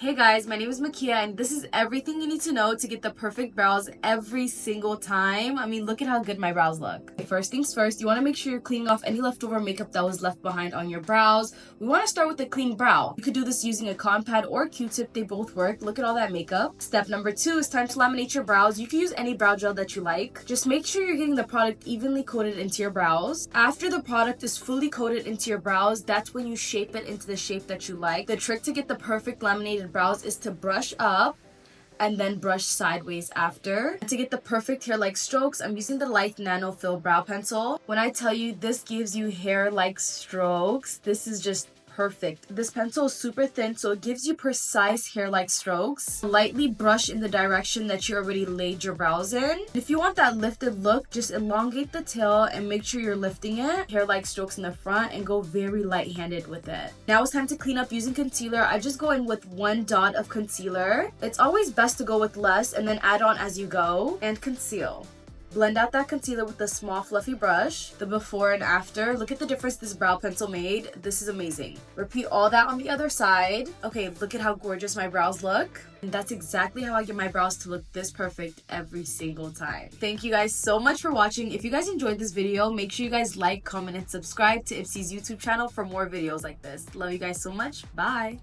Hey guys, my name is Makia and this is everything you need to know to get the perfect brows every single time. I mean, look at how good my brows look. First things first, you want to make sure you're cleaning off any leftover makeup that was left behind on your brows. We want to start with a clean brow. You could do this using a cotton pad or Q-tip, they both work. Look at all that makeup. Step number 2 is time to laminate your brows. You can use any brow gel that you like. Just make sure you're getting the product evenly coated into your brows. After the product is fully coated into your brows, that's when you shape it into the shape that you like. The trick to get the perfect laminated brows is to brush up and then brush sideways after. To get the perfect hair-like strokes, I'm using the LITHE Nano Fill Brow Pencil. When I tell you this gives you hair-like strokes, this is just perfect. This pencil is super thin, so it gives you precise hair-like strokes. Lightly brush in the direction that you already laid your brows in. If you want that lifted look, just elongate the tail and make sure you're lifting it. Hair-like strokes in the front and go very light-handed with it. Now it's time to clean up using concealer. I just go in with 1 dot of concealer. It's always best to go with less and then add on as you go and conceal. Blend out that concealer with a small fluffy brush. The before and after. Look at the difference this brow pencil made. This is amazing. Repeat all that on the other side. Okay, look at how gorgeous my brows look. And that's exactly how I get my brows to look this perfect every single time. Thank you guys so much for watching. If you guys enjoyed this video, make sure you guys like, comment, and subscribe to IPSY's YouTube channel for more videos like this. Love you guys so much. Bye!